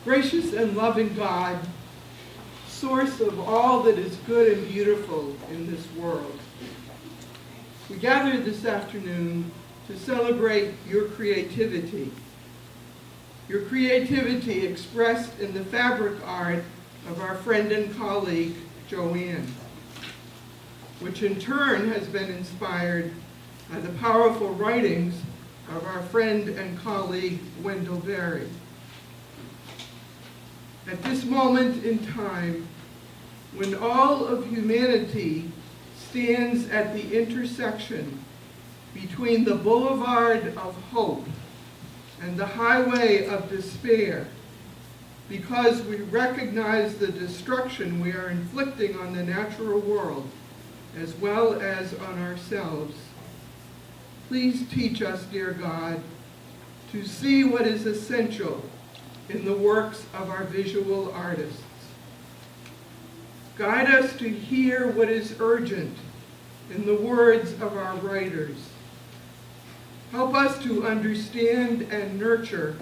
Gracious and loving God, source of all that is good and beautiful in this world, we gather this afternoon to celebrate your creativity expressed in the fabric art of our friend and colleague, Joanne, which in turn has been inspired by the powerful writings of our friend and colleague, Wendell Berry. At this moment in time, when all of humanity stands at the intersection between the boulevard of hope and the highway of despair, because we recognize the destruction we are inflicting on the natural world as well as on ourselves, please teach us, dear God, to see what is essential in the works of our visual artists. Guide us to hear what is urgent in the words of our writers. Help us to understand and nurture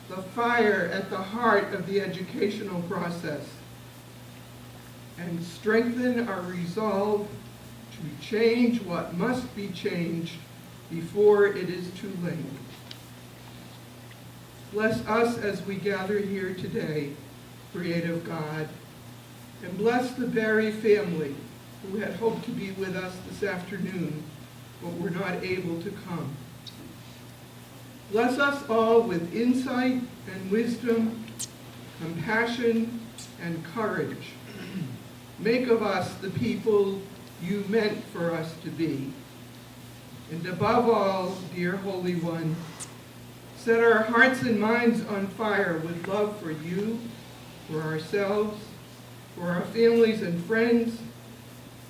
the fire at the heart of the educational process, and strengthen our resolve to change what must be changed before it is too late. Bless us as we gather here today, creative God, and bless the Berry family who had hoped to be with us this afternoon, but were not able to come. Bless us all with insight and wisdom, compassion and courage. Make of us the people you meant for us to be. And above all, dear Holy One, set our hearts and minds on fire with love for you, for ourselves, for our families and friends,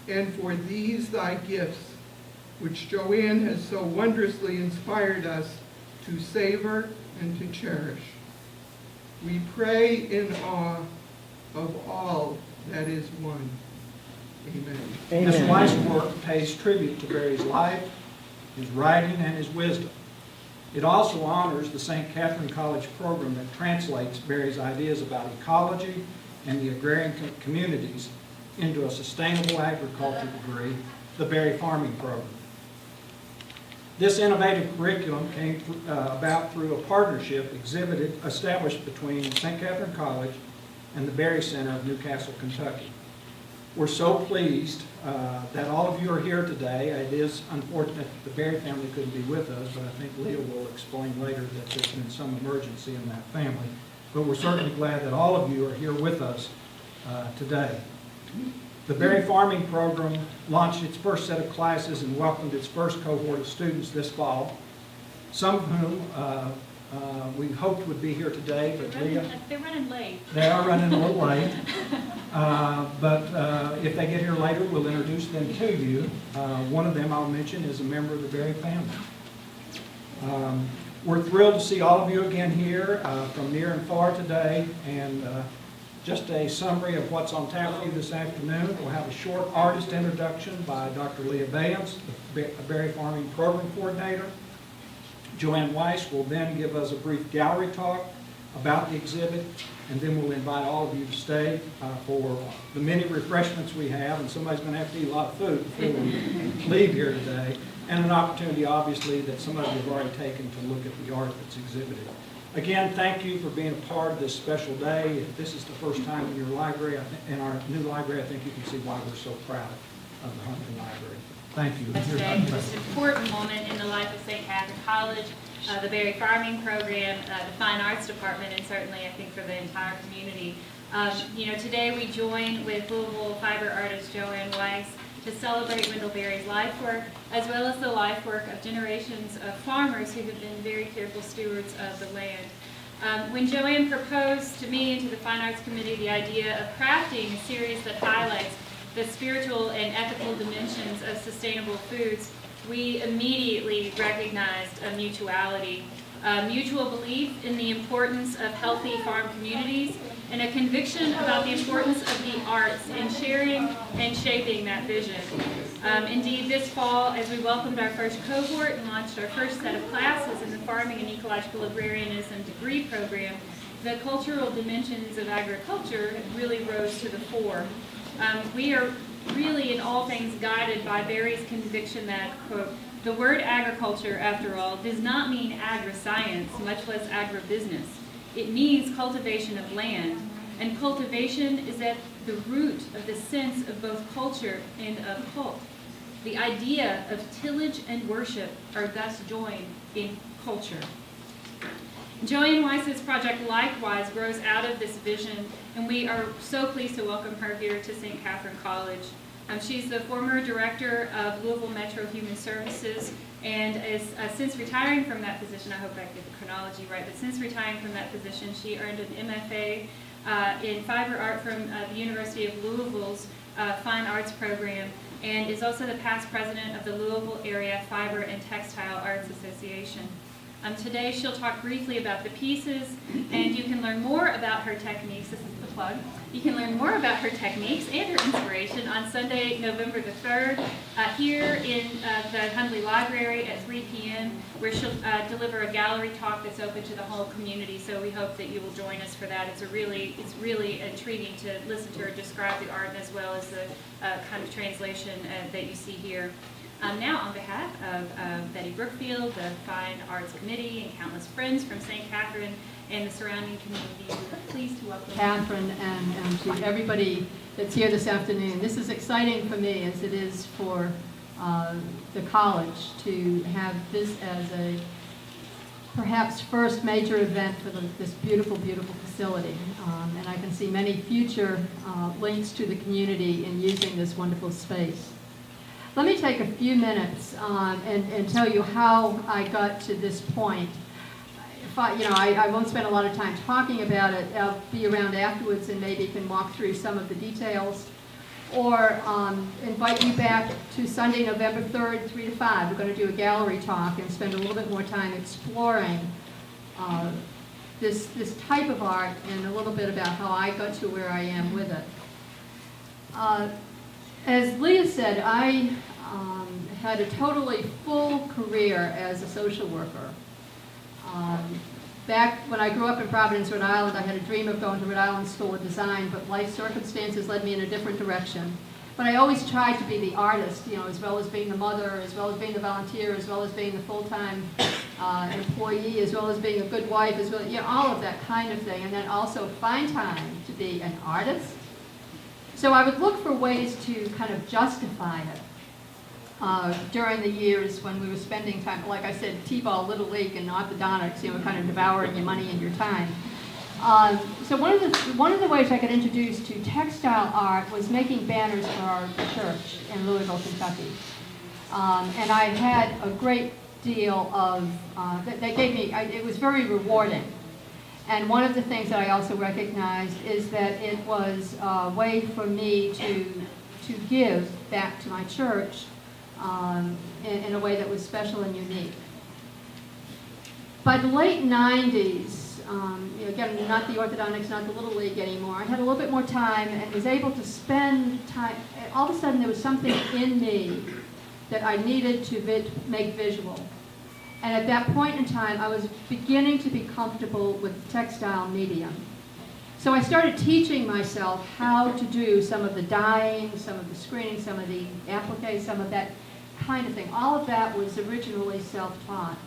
and for these thy gifts, which Joanne has so wondrously inspired us to savor and to cherish. We pray in awe of all that is one. Amen. This Weis work pays tribute to Berry's life, his writing, and his wisdom. It also honors the St. Catharine College program that translates Berry's ideas about ecology and the agrarian communities into a sustainable agriculture degree, the Berry Farming Program. This innovative curriculum came about through a partnership established between St. Catharine College and the Berry Center of Newcastle, Kentucky. We're so pleased that all of you are here today. It is unfortunate that the Berry family couldn't be with us, but I think Leah will explain later that there's been some emergency in that family. But we're certainly glad that all of you are here with us today. The Berry Farming Program launched its first set of classes and welcomed its first cohort of students this fall, some of whom we hoped would be here today, but they're running late. They are running a little late, but if they get here later, we'll introduce them to you. One of them I'll mention is a member of the Berry family. We're thrilled to see all of you again here from near and far today, and just a summary of what's on tap for you this afternoon. We'll have a short artist introduction by Dr. Leah Bayans, the Berry Farming Program Coordinator. Joanne Weis will then give us a brief gallery talk about the exhibit, and then we'll invite all of you to stay for the many refreshments we have, and somebody's going to have to eat a lot of food before we leave here today, and an opportunity, obviously, that some of you have already taken to look at the art that's exhibited. Again, thank you for being a part of this special day. If this is the first time in your library, in our new library, I think you can see why we're so proud of the Hundley Library. Thank you. Today, just an important moment in the life of St. Catharine College, the Berry Farming Program, the Fine Arts Department, and certainly I think for the entire community. Today we join with Louisville fiber artist Joanne Weis to celebrate Wendell Berry's life work, as well as the life work of generations of farmers who have been very careful stewards of the land. When Joanne proposed to me and to the Fine Arts Committee the idea of crafting a series that highlights the spiritual and ethical dimensions of sustainable foods, we immediately recognized a mutuality, a mutual belief in the importance of healthy farm communities, and a conviction about the importance of the arts in sharing and shaping that vision. Indeed, this fall, as we welcomed our first cohort and launched our first set of classes in the Farming and Ecological Agrarianism degree program, the cultural dimensions of agriculture really rose to the fore. We are really in all things guided by Berry's conviction that, quote, the word agriculture, after all, does not mean agri-science, much less agribusiness. It means cultivation of land, and cultivation is at the root of the sense of both culture and of cult. The idea of tillage and worship are thus joined in culture. Joanne Weis's project likewise grows out of this vision, and we are so pleased to welcome her here to St. Catharine College. She's the former director of Louisville Metro Human Services, and is since retiring from that position, I hope I get the chronology right, but since retiring from that position, she earned an MFA in fiber art from the University of Louisville's Fine Arts program, and is also the past president of the Louisville Area Fiber and Textile Arts Association. Today she'll talk briefly about the pieces, and you can learn more about her techniques. This is the plug. You can learn more about her techniques and her inspiration on Sunday, November the 3rd, here in the Hundley Library at 3 p.m., where she'll deliver a gallery talk that's open to the whole community. So we hope that you will join us for that. It's really intriguing to listen to her describe the art as well as the kind of translation that you see here. Now, on behalf of Betty Brookfield, the Fine Arts Committee, and countless friends from St. Catharine and the surrounding community, we're pleased to welcome Catherine and to everybody that's here this afternoon. This is exciting for me, as it is for the college, to have this as a perhaps first major event for this beautiful, beautiful facility. And I can see many future links to the community in using this wonderful space. Let me take a few minutes and tell you how I got to this point. I won't spend a lot of time talking about it. I'll be around afterwards and maybe can walk through some of the details, or invite you back to Sunday, November 3rd, 3 to 5. We're going to do a gallery talk and spend a little bit more time exploring this type of art and a little bit about how I got to where I am with it. As Leah said, I had a totally full career as a social worker. Back when I grew up in Providence, Rhode Island, I had a dream of going to Rhode Island School of Design, but life circumstances led me in a different direction. But I always tried to be the artist, as well as being the mother, as well as being the volunteer, as well as being the full-time employee, as well as being a good wife, as well, all of that kind of thing, and then also find time to be an artist. So I would look for ways to kind of justify it during the years when we were spending time, like I said, T-ball, Little League, and orthodontics, kind of devouring your money and your time. So one of the ways I got introduced to textile art was making banners for our church in Louisville, Kentucky. And I had a great deal of, they gave me, it was very rewarding. And one of the things that I also recognized is that it was a way for me to give back to my church in a way that was special and unique. By the late 90s, again, not the orthodontics, not the Little League anymore, I had a little bit more time and was able to spend time. All of a sudden there was something in me that I needed to make visual. And at that point in time, I was beginning to be comfortable with the textile medium. So I started teaching myself how to do some of the dyeing, some of the screening, some of the applique, some of that kind of thing. All of that was originally self-taught.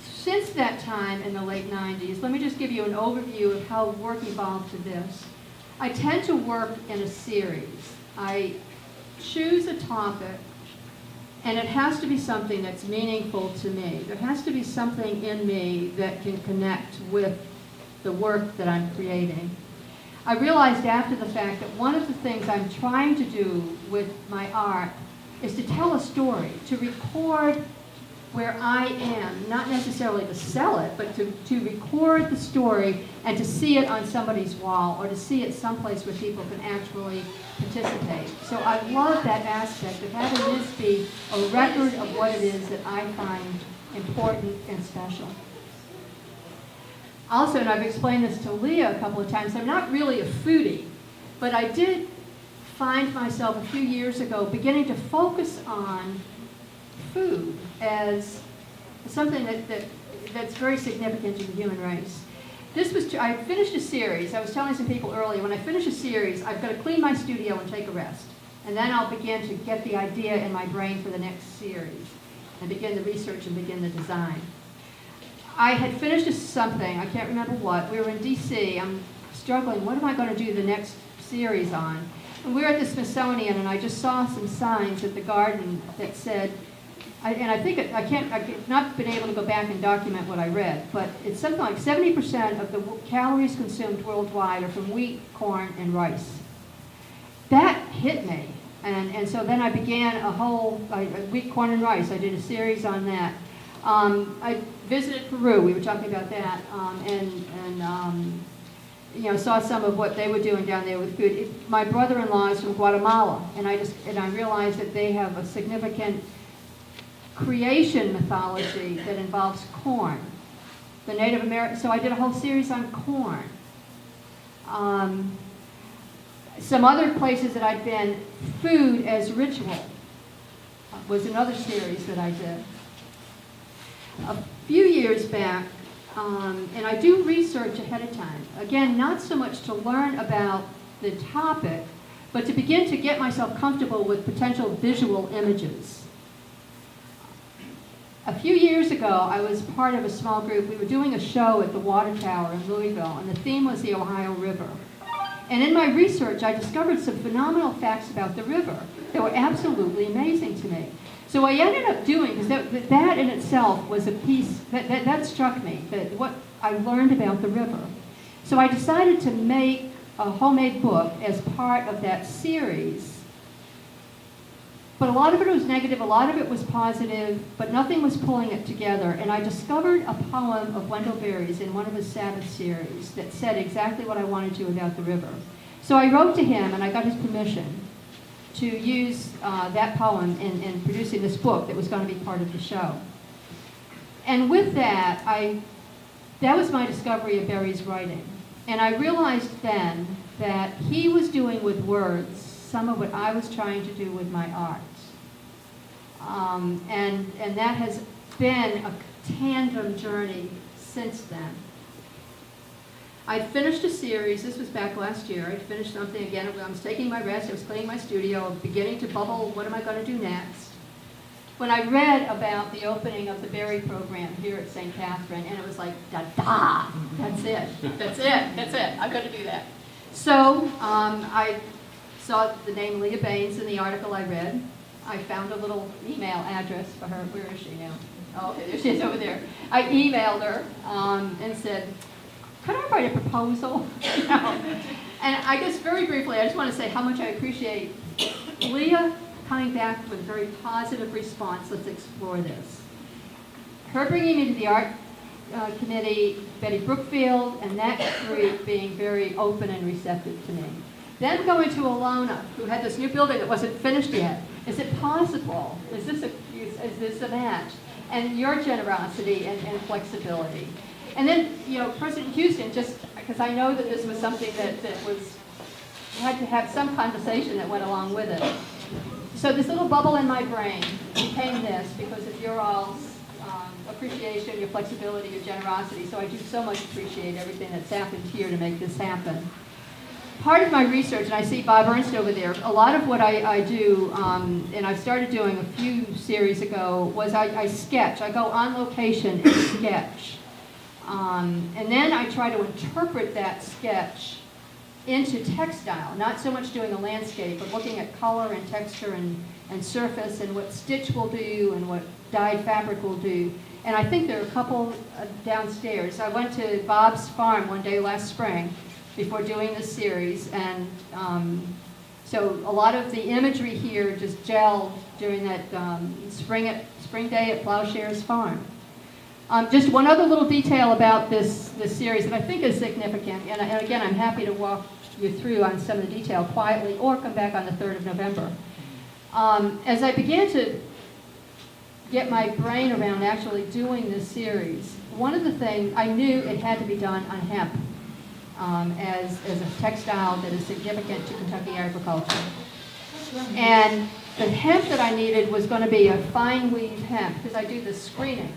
Since that time in the late 90s, let me just give you an overview of how work evolved to this. I tend to work in a series. I choose a topic, and it has to be something that's meaningful to me. There has to be something in me that can connect with the work that I'm creating. I realized after the fact that one of the things I'm trying to do with my art is to tell a story, to record where I am, not necessarily to sell it, but to record the story and to see it on somebody's wall or to see it someplace where people can actually participate. So I love that aspect of having this be a record of what it is that I find important and special. Also, and I've explained this to Leah a couple of times, I'm not really a foodie, but I did find myself a few years ago beginning to focus on food as something that's very significant to the human race. I finished a series. I was telling some people earlier, when I finish a series, I've got to clean my studio and take a rest. And then I'll begin to get the idea in my brain for the next series and begin the research and begin the design. I had finished something, I can't remember what. We were in DC. I'm struggling, what am I going to do the next series on? And we were at the Smithsonian, and I just saw some signs at the garden that said, I've not been able to go back and document what I read, but it's something like 70% of the calories consumed worldwide are from wheat, corn, and rice. That hit me, and so then I began wheat, corn, and rice. I did a series on that. I visited Peru. We were talking about that, saw some of what they were doing down there with food. My brother-in-law is from Guatemala, and I realized that they have a significant creation mythology that involves corn. The Native American, so I did a whole series on corn. Some other places that I'd been, food as ritual was another series that I did. A few years back, and I do research ahead of time. Again, not so much to learn about the topic, but to begin to get myself comfortable with potential visual images. A few years ago, I was part of a small group. We were doing a show at the Water Tower in Louisville, and the theme was the Ohio River. And in my research, I discovered some phenomenal facts about the river that were absolutely amazing to me. So I ended up doing, because that in itself was a piece, that struck me, that what I learned about the river. So I decided to make a homemade book as part of that series. But a lot of it was negative, a lot of it was positive, but nothing was pulling it together. And I discovered a poem of Wendell Berry's in one of his Sabbath series that said exactly what I wanted to about the river. So I wrote to him, and I got his permission to use that poem in producing this book that was going to be part of the show. And with that, that was my discovery of Berry's writing. And I realized then that he was doing with words some of what I was trying to do with my art. And that has been a tandem journey since then. I'd finished a series, this was back last year, I'd finished something again, I was taking my rest, I was cleaning my studio, beginning to bubble, what am I going to do next? When I read about the opening of the Berry program here at St. Catherine, and it was like, da-da, that's it, I'm going to do that. So I saw the name Leah Baines in the article I read. I found a little email address for her. Where is she now? Oh, okay, there she is over there. I emailed her and said, could I write a proposal? And I guess very briefly, I just want to say how much I appreciate Leah coming back with a very positive response. Let's explore this. Her bringing me to the art committee, Betty Brookfield, and that group being very open and receptive to me. Then going to Alona, who had this new building that wasn't finished yet. Is it possible? Is this a match? And your generosity and flexibility. And then, President Houston, just because I know that this was something that had to have some conversation that went along with it. So this little bubble in my brain became this because of your all's appreciation, your flexibility, your generosity. So I do so much appreciate everything that's happened here to make this happen. Part of my research, and I see Bob Ernst over there, a lot of what I do, and I started doing a few series ago, was I sketch. I go on location and sketch. And then I try to interpret that sketch into textile, not so much doing a landscape, but looking at color and texture and surface and what stitch will do and what dyed fabric will do. And I think there are a couple downstairs. I went to Bob's farm one day last spring before doing this series, and so a lot of the imagery here just gelled during that spring day at Plowshare's farm. Just one other little detail about this series that I think is significant, and again, I'm happy to walk you through on some of the detail quietly or come back on the 3rd of November. As I began to get my brain around actually doing this series, one of the things, I knew it had to be done on hemp. As a textile that is significant to Kentucky agriculture. And the hemp that I needed was going to be a fine weave hemp, because I do the screening.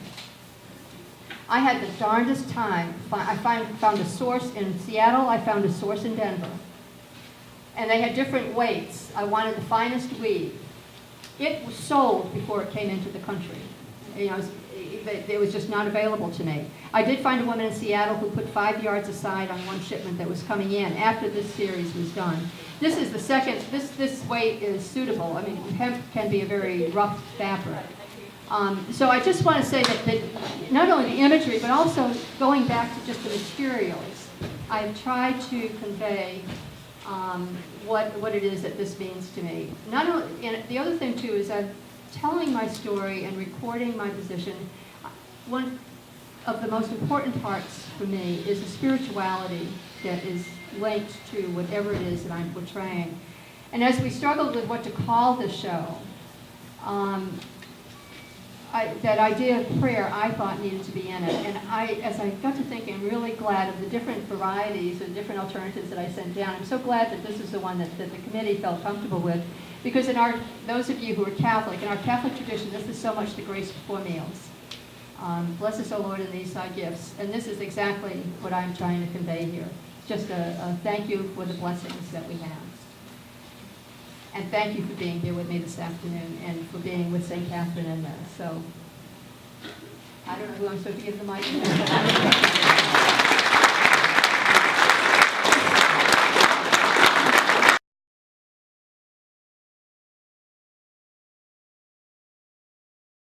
I had the darndest time. I found a source in Seattle, I found a source in Denver. And they had different weights. I wanted the finest weed. It was sold before it came into the country. You know, it was just not available to me. I did find a woman in Seattle who put 5 yards aside on one shipment that was coming in after this series was done. This is the second, this weight is suitable. I mean, hemp can be a very rough fabric. So I just want to say that not only the imagery, but also going back to just the materials, I've tried to convey what it is that this means to me. Not only, and the other thing too is I'm telling my story and recording my position. One of the most important parts for me is the spirituality that is linked to whatever it is that I'm portraying. And as we struggled with what to call this show, that idea of prayer I thought needed to be in it. And as I got to thinking, I'm really glad of the different varieties and different alternatives that I sent down. I'm so glad that this is the one that the committee felt comfortable with. Because those of you who are Catholic, in our Catholic tradition, this is so much the grace before meals. Bless us, O Lord, in these thy gifts. And this is exactly what I'm trying to convey here. Just a thank you for the blessings that we have. And thank you for being here with me this afternoon and for being with St. Catherine in this. So, I don't know who I'm supposed to give the mic to.